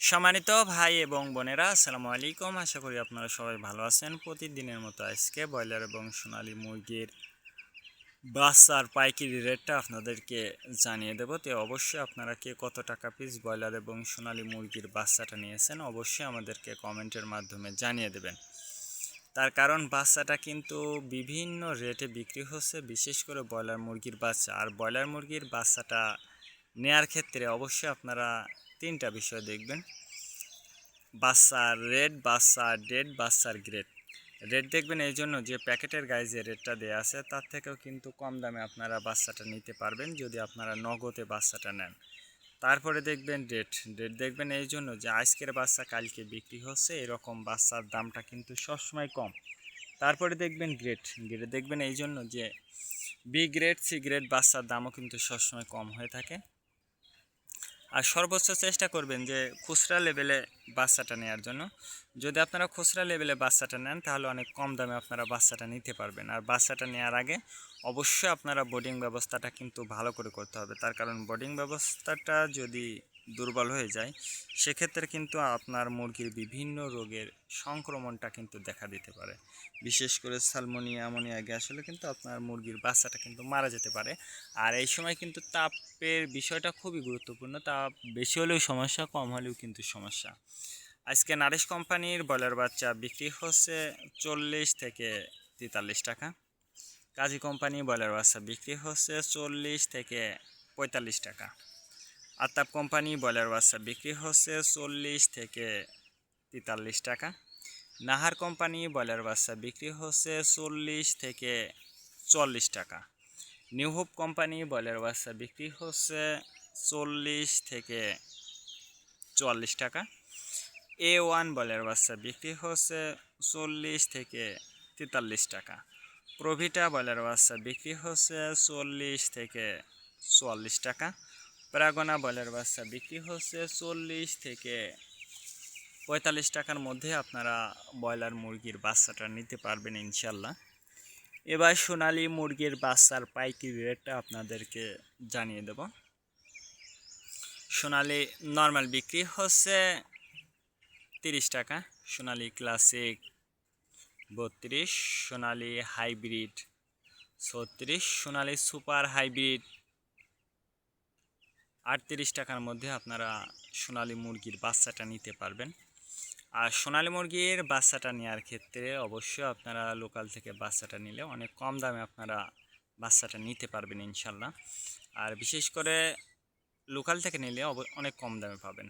সম্মানিত ভাই এবং বোনেরা, আসসালামু আলাইকুম। আশা করি আপনারা সবাই ভালো আছেন। প্রতিদিনের মতো আজকে ব্রয়লার এবং সোনালী মুরগির বাচ্চার পাইকারি রেটটা আপনাদেরকে জানিয়ে দেবো। তো অবশ্যই আপনারা কে কত টাকা পিস ব্রয়লার এবং সোনালী মুরগির বাচ্চাটা নিয়েছেন অবশ্যই আমাদেরকে কমেন্টের মাধ্যমে জানিয়ে দেবেন। তার কারণ বাচ্চাটা কিন্তু বিভিন্ন রেটে বিক্রি হচ্ছে, বিশেষ করে ব্রয়লার মুরগির বাচ্চা। আর ব্রয়লার মুরগির বাচ্চাটা নেয়ার ক্ষেত্রে অবশ্যই আপনারা তিনটা বিষয় দেখবেন: বাচ্চার রেট, বাচ্চার ডেট, বাচ্চার গ্রেড। রেট দেখবেন এই জন্য যে প্যাকেটের গায়ে যে রেটটা দেওয়া আছে তার থেকেও কিন্তু কম দামে আপনারা বাচ্চাটা নিতে পারবেন যদি আপনারা নগদে বাচ্চাটা নেন। তারপরে দেখবেন ডেট। ডেট দেখবেন এই জন্য যে আজকের বাচ্চা কালকে বিক্রি হচ্ছে, এরকম বাচ্চার দামটা কিন্তু সবসময় কম। তারপরে দেখবেন গ্রেড। গ্রেড দেখবেন এই জন্য যে বি গ্রেড, সি গ্রেড বাচ্চার দামও কিন্তু সবসময় কম হয়ে থাকে। আর সর্বোচ্চ চেষ্টা করবেন যে খুচরা লেভেলে বাচ্চাটা নেওয়ার জন্য। যদি আপনারা খুচরা লেভেলে বাচ্চাটা নেন তাহলে অনেক কম দামে আপনারা বাচ্চাটা নিতে পারবেন। আর বাচ্চাটা নেওয়ার আগে অবশ্যই আপনারা বোর্ডিং ব্যবস্থাটা কিন্তু ভালো করে করতে হবে। তার কারণ বোর্ডিং ব্যবস্থাটা যদি দুর্বল হয়ে যায় সেক্ষেত্রে কিন্তু আপনার মুরগির বিভিন্ন রোগের সংক্রমণটা কিন্তু দেখা দিতে পারে। বিশেষ করে সালমোনিয়া, অ্যামোনিয়া গ্যাস হলে কিন্তু আপনার মুরগির বাচ্চাটা কিন্তু মারা যেতে পারে। আর এই সময় কিন্তু তাপের বিষয়টা খুবই গুরুত্বপূর্ণ। তাপ বেশি হলেও সমস্যা, কম হলেও কিন্তু সমস্যা। আজকে নারিশ কোম্পানির ব্রয়লার বাচ্চা বিক্রি হচ্ছে 40 থেকে 43 টাকা। কাজী কোম্পানি ব্রয়লার বাচ্চা বিক্রি হচ্ছে 40 থেকে 45 টাকা। আতাপ কোম্পানি ব্রয়লার বাচ্চা বিক্রি হচ্ছে 40 থেকে 43 টাকা। নাহার কোম্পানি ব্রয়লার বাচ্চা বিক্রি হচ্ছে 40 থেকে 40 টাকা। নিউ হোপ কোম্পানি ব্রয়লার বাচ্চা বিক্রি হচ্ছে 40 থেকে 44 টাকা। A1 ব্রয়লার বাচ্চা বিক্রি হচ্ছে 40 থেকে 43 টাকা। প্রভিটা ব্রয়লার বাচ্চা বিক্রি হচ্ছে 40 থেকে 44 টাকা। প্রাগনা ব্রয়লার বাচ্চা বিক্রি হচ্ছে 40 থেকে 45 টাকার মধ্যে আপনারা ব্রয়লার মুরগির বাচ্চাটা নিতে পারবেন ইনশাল্লাহ। এবার সোনালী মুরগির বাচ্চার পাইকারি রেটটা আপনাদেরকে জানিয়ে দেব। সোনালী নর্মাল বিক্রি হচ্ছে 30 টাকা, সোনালী ক্লাসিক 32, সোনালী হাইব্রিড 36, সোনালী সুপার হাইব্রিড 38 টাকার মধ্যে আপনারা সোনালী মুরগির বাচ্চাটা নিতে পারবেন। আর সোনালী মুরগির বাচ্চাটা নেওয়ার ক্ষেত্রে অবশ্যই আপনারা লোকাল থেকে বাচ্চাটা নিলে অনেক কম দামে আপনারা বাচ্চাটা নিতে পারবেন ইনশাল্লাহ। আর বিশেষ করে লোকাল থেকে নিলে অনেক কম দামে পাবেন।